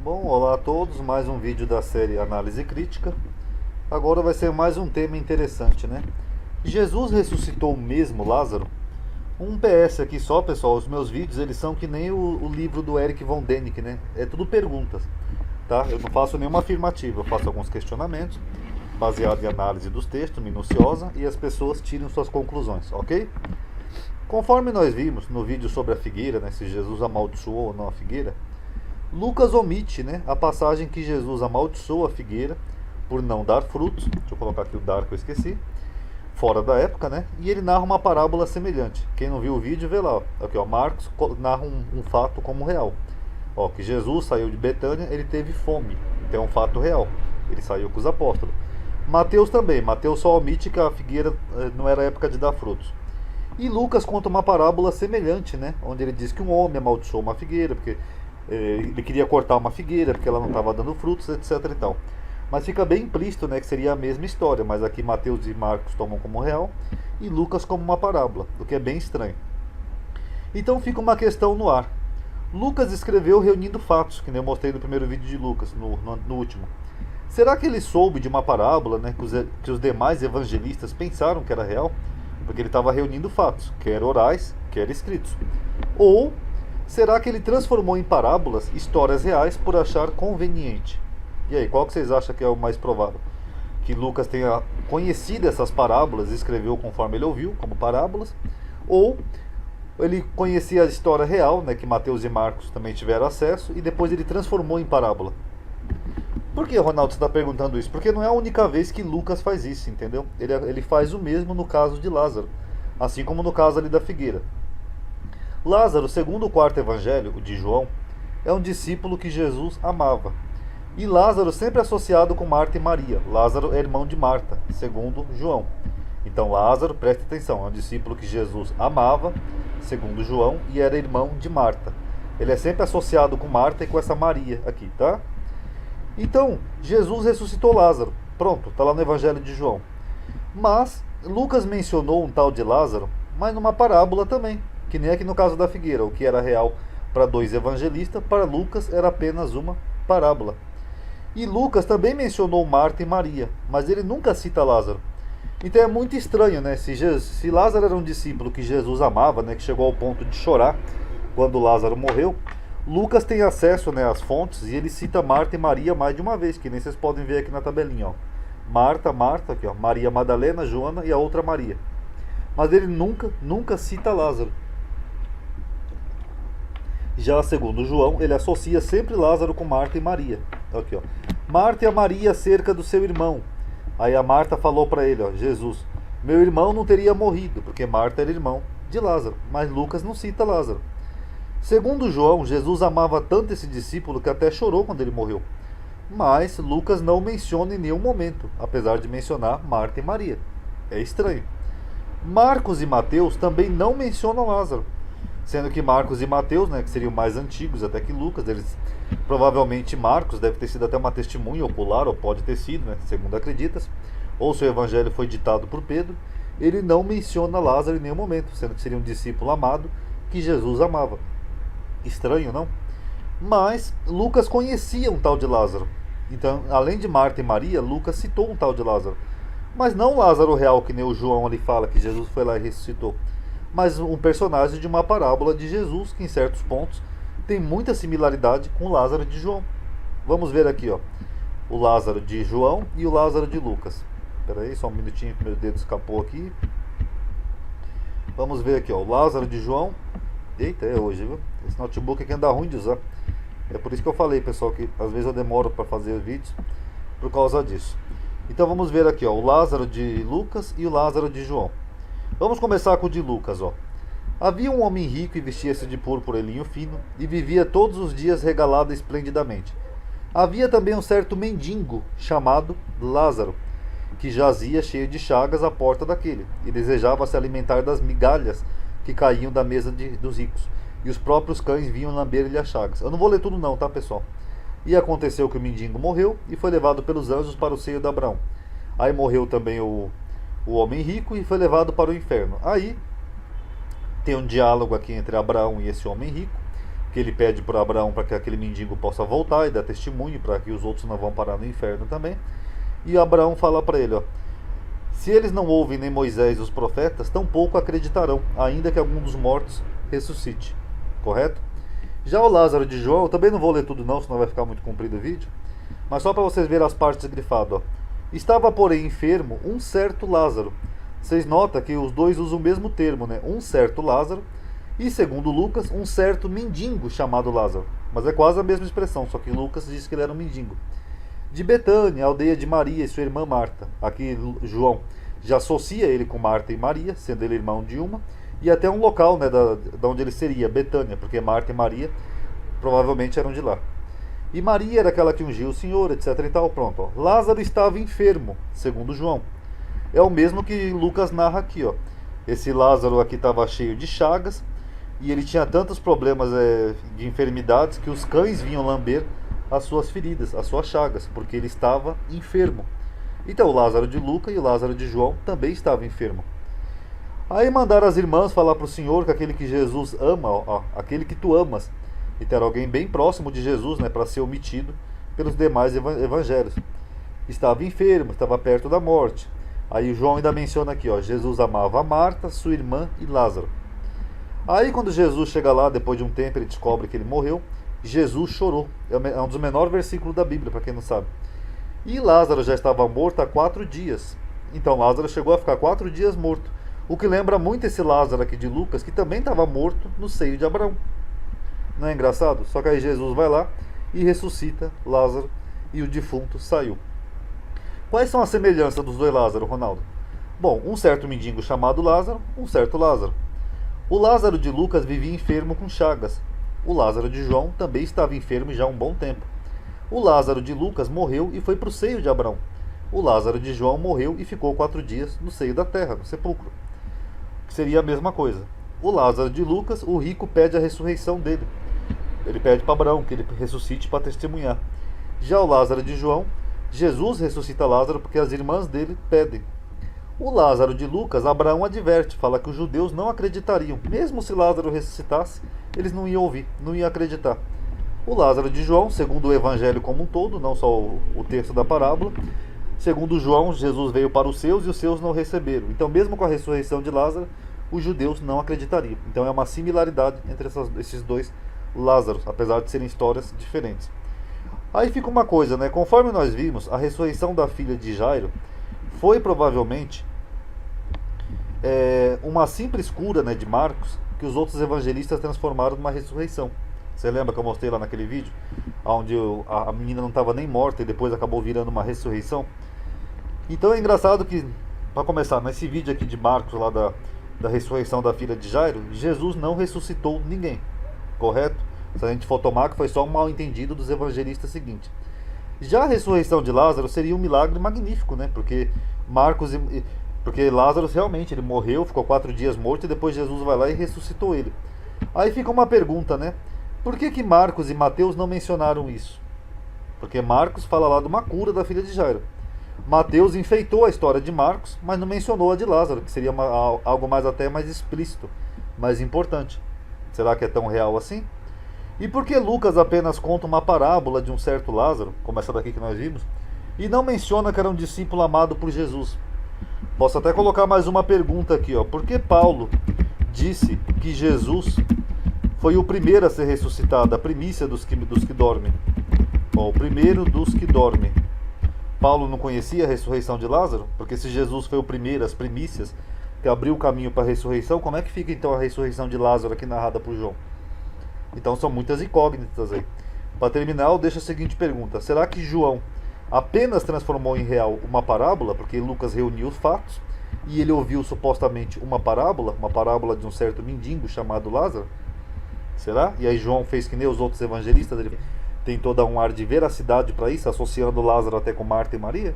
Bom, olá a todos, mais um vídeo da série Análise Crítica. Agora vai ser mais um tema interessante, né? Jesus ressuscitou mesmo Lázaro? Um PS aqui só, pessoal, os meus vídeos eles são que nem o livro do Eric von Däniken, né? É tudo perguntas, tá? Eu não faço nenhuma afirmativa, eu faço alguns questionamentos baseado em análise dos textos, minuciosa, e as pessoas tiram suas conclusões, ok? Conforme nós vimos no vídeo sobre a figueira, né, se Jesus amaldiçoou ou não a figueira, Lucas omite, né, a passagem que Jesus amaldiçoou a figueira por não dar frutos. Deixa eu colocar aqui o dar que eu esqueci. Fora da época, né? E ele narra uma parábola semelhante. Quem não viu o vídeo, vê lá. Ó. Aqui, ó, Marcos narra um fato como real. Ó, que Jesus saiu de Betânia, ele teve fome. Então é um fato real. Ele saiu com os apóstolos. Mateus também. Mateus só omite que a figueira não era época de dar frutos. E Lucas conta uma parábola semelhante, né? Onde ele diz que um homem amaldiçoou uma figueira, porque ele queria cortar uma figueira, porque ela não estava dando frutos, etc e tal. Mas fica bem implícito, né, que seria a mesma história, mas aqui Mateus e Marcos tomam como real e Lucas como uma parábola, o que é bem estranho. Então fica uma questão no ar. Lucas escreveu reunindo fatos, que nem eu mostrei no primeiro vídeo de Lucas, no último. Será que ele soube de uma parábola, né, que os demais evangelistas pensaram que era real? Porque ele estava reunindo fatos, quer orais, quer escritos. Ou será que ele transformou em parábolas histórias reais por achar conveniente? E aí, qual que vocês acham que é o mais provável? Que Lucas tenha conhecido essas parábolas e escreveu conforme ele ouviu, como parábolas? Ou ele conhecia a história real, né, que Mateus e Marcos também tiveram acesso, e depois ele transformou em parábola? Por que, Ronaldo, você está perguntando isso? Porque não é a única vez que Lucas faz isso, entendeu? Ele faz o mesmo no caso de Lázaro, assim como no caso ali da figueira. Lázaro, segundo o quarto evangelho, o de João, é um discípulo que Jesus amava. E Lázaro sempre associado com Marta e Maria. Lázaro é irmão de Marta, segundo João. Então Lázaro, preste atenção, é um discípulo que Jesus amava, segundo João, e era irmão de Marta. Ele é sempre associado com Marta e com essa Maria aqui, tá? Então, Jesus ressuscitou Lázaro. Pronto, está lá no evangelho de João. Mas Lucas mencionou um tal de Lázaro, mas numa parábola também, que nem aqui no caso da figueira. O que era real para dois evangelistas, para Lucas era apenas uma parábola. E Lucas também mencionou Marta e Maria, mas ele nunca cita Lázaro. Então é muito estranho, né? Se Lázaro era um discípulo que Jesus amava, né, que chegou ao ponto de chorar quando Lázaro morreu, Lucas tem acesso, né, às fontes e ele cita Marta e Maria mais de uma vez, que nem vocês podem ver aqui na tabelinha. Ó. Marta, aqui, ó, Maria Madalena, Joana e a outra Maria. Mas ele nunca cita Lázaro. Já segundo João, ele associa sempre Lázaro com Marta e Maria. Aqui, ó. Marta e a Maria acerca do seu irmão. Aí a Marta falou para ele, ó, Jesus, meu irmão não teria morrido, porque Marta era irmão de Lázaro. Mas Lucas não cita Lázaro. Segundo João, Jesus amava tanto esse discípulo que até chorou quando ele morreu. Mas Lucas não menciona em nenhum momento, apesar de mencionar Marta e Maria. É estranho. Marcos e Mateus também não mencionam Lázaro. Sendo que Marcos e Mateus, né, que seriam mais antigos até que Lucas, eles provavelmente Marcos deve ter sido até uma testemunha ocular, ou pode ter sido, né, segundo acreditas, ou seu evangelho foi ditado por Pedro, ele não menciona Lázaro em nenhum momento, sendo que seria um discípulo amado que Jesus amava. Estranho, não? Mas Lucas conhecia um tal de Lázaro. Então, além de Marta e Maria, Lucas citou um tal de Lázaro. Mas não Lázaro real, que nem o João ali fala, que Jesus foi lá e ressuscitou. Mas um personagem de uma parábola de Jesus, que em certos pontos tem muita similaridade com o Lázaro de João. Vamos ver aqui, ó, o Lázaro de João e o Lázaro de Lucas. Espera aí, só um minutinho que meu dedo escapou aqui. Vamos ver aqui, ó, o Lázaro de João. Eita, é hoje, viu? Esse notebook aqui anda ruim de usar. É por isso que eu falei, pessoal, que às vezes eu demoro para fazer os vídeos por causa disso. Então vamos ver aqui, ó, o Lázaro de Lucas e o Lázaro de João. Vamos começar com o de Lucas, ó. Havia um homem rico e vestia-se de púrpura e linho fino, e vivia todos os dias regalado esplendidamente. Havia também um certo mendigo, chamado Lázaro, que jazia cheio de chagas à porta daquele, e desejava se alimentar das migalhas que caíam da mesa dos ricos, e os próprios cães vinham lamber-lhe as chagas. Eu não vou ler tudo não, tá, pessoal? E aconteceu que o mendigo morreu, e foi levado pelos anjos para o seio de Abraão. Aí morreu também o homem rico, e foi levado para o inferno. Aí tem um diálogo aqui entre Abraão e esse homem rico, que ele pede para Abraão para que aquele mendigo possa voltar e dar testemunho para que os outros não vão parar no inferno também. E Abraão fala para ele, ó, se eles não ouvem nem Moisés e os profetas, tampouco acreditarão, ainda que algum dos mortos ressuscite. Correto? Já o Lázaro de João, eu também não vou ler tudo não, senão vai ficar muito comprido o vídeo, mas só para vocês verem as partes grifadas, ó. Estava, porém, enfermo um certo Lázaro. Vocês notam que os dois usam o mesmo termo, né? Um certo Lázaro e, segundo Lucas, um certo mendigo chamado Lázaro. Mas é quase a mesma expressão, só que Lucas diz que ele era um mendigo. De Betânia, aldeia de Maria e sua irmã Marta. Aqui João já associa ele com Marta e Maria, sendo ele irmão de uma, e até um local, né, da onde ele seria, Betânia, porque Marta e Maria provavelmente eram de lá. E Maria era aquela que ungiu o Senhor, etc e tal, pronto. Ó. Lázaro estava enfermo, segundo João. É o mesmo que Lucas narra aqui, ó. Esse Lázaro aqui estava cheio de chagas, e ele tinha tantos problemas de enfermidades que os cães vinham lamber as suas feridas, as suas chagas, porque ele estava enfermo. Então o Lázaro de Lucas e o Lázaro de João também estavam enfermos. Aí mandaram as irmãs falar para o Senhor que aquele que Jesus ama, ó, aquele que tu amas, então era alguém bem próximo de Jesus, né, para ser omitido pelos demais evangelhos. Estava enfermo, estava perto da morte. Aí João ainda menciona aqui, ó, Jesus amava a Marta, sua irmã e Lázaro. Aí quando Jesus chega lá, depois de um tempo, ele descobre que ele morreu. Jesus chorou. É um dos menores versículos da Bíblia, para quem não sabe. E Lázaro já estava morto há 4 dias. Então Lázaro chegou a ficar 4 dias morto. O que lembra muito esse Lázaro aqui de Lucas, que também estava morto no seio de Abraão. Não é engraçado? Só que aí Jesus vai lá e ressuscita Lázaro e o defunto saiu. Quais são as semelhanças dos dois Lázaro, Ronaldo? Bom, um certo mendigo chamado Lázaro, um certo Lázaro. O Lázaro de Lucas vivia enfermo com chagas. O Lázaro de João também estava enfermo já há um bom tempo. O Lázaro de Lucas morreu e foi para o seio de Abraão. O Lázaro de João morreu e ficou 4 dias no seio da terra, no sepulcro. Que seria a mesma coisa. O Lázaro de Lucas, o rico pede a ressurreição dele. Ele pede para Abraão que ele ressuscite para testemunhar. Já o Lázaro de João, Jesus ressuscita Lázaro porque as irmãs dele pedem. O Lázaro de Lucas, Abraão adverte, fala que os judeus não acreditariam. Mesmo se Lázaro ressuscitasse, eles não iam ouvir, não iam acreditar. O Lázaro de João, segundo o evangelho como um todo, não só o texto da parábola, segundo João, Jesus veio para os seus e os seus não receberam. Então, mesmo com a ressurreição de Lázaro, os judeus não acreditariam. Então é uma similaridade entre esses dois Lázaros, apesar de serem histórias diferentes. Aí fica uma coisa, né? Conforme nós vimos, a ressurreição da filha de Jairo foi provavelmente uma simples cura, né, de Marcos, que os outros evangelistas transformaram numa ressurreição. Você lembra que eu mostrei lá naquele vídeo? Onde a menina não estava nem morta e depois acabou virando uma ressurreição? Então é engraçado que, para começar, nesse vídeo aqui de Marcos, lá da ressurreição da filha de Jairo, Jesus não ressuscitou ninguém, correto? Se a gente for tomar que foi só um mal entendido dos evangelistas seguintes. Já a ressurreição de Lázaro seria um milagre magnífico, né? Porque Lázaro realmente ele morreu, ficou 4 dias morto e depois Jesus vai lá e ressuscitou ele. Aí fica uma pergunta, né? Por que Marcos e Mateus não mencionaram isso? Porque Marcos fala lá de uma cura da filha de Jairo. Mateus enfeitou a história de Marcos, mas não mencionou a de Lázaro, que seria algo até mais explícito, mais importante. Será que é tão real assim? E por que Lucas apenas conta uma parábola de um certo Lázaro, como essa daqui que nós vimos, e não menciona que era um discípulo amado por Jesus? Posso até colocar mais uma pergunta aqui, ó. Por que Paulo disse que Jesus foi o primeiro a ser ressuscitado, a primícia dos que dormem? Ó, o primeiro dos que dormem. Paulo não conhecia a ressurreição de Lázaro? Porque se Jesus foi o primeiro, as primícias, que abriu o caminho para a ressurreição, como é que fica então a ressurreição de Lázaro aqui narrada por João? Então são muitas incógnitas aí. Para terminar, eu deixo a seguinte pergunta: será que João apenas transformou em real uma parábola, porque Lucas reuniu os fatos, e ele ouviu supostamente uma parábola de um certo mendigo chamado Lázaro? Será? E aí João fez que nem os outros evangelistas, ele tem todo um ar de veracidade para isso, associando Lázaro até com Marta e Maria?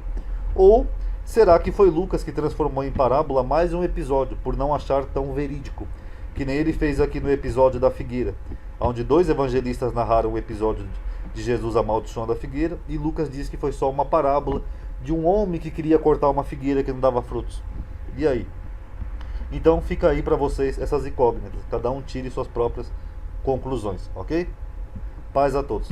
Ou será que foi Lucas que transformou em parábola mais um episódio, por não achar tão verídico, que nem ele fez aqui no episódio da figueira, onde 2 evangelistas narraram o episódio de Jesus amaldiçoando a figueira, e Lucas diz que foi só uma parábola de um homem que queria cortar uma figueira que não dava frutos. E aí? Então fica aí para vocês essas incógnitas, cada um tire suas próprias conclusões, ok? Paz a todos.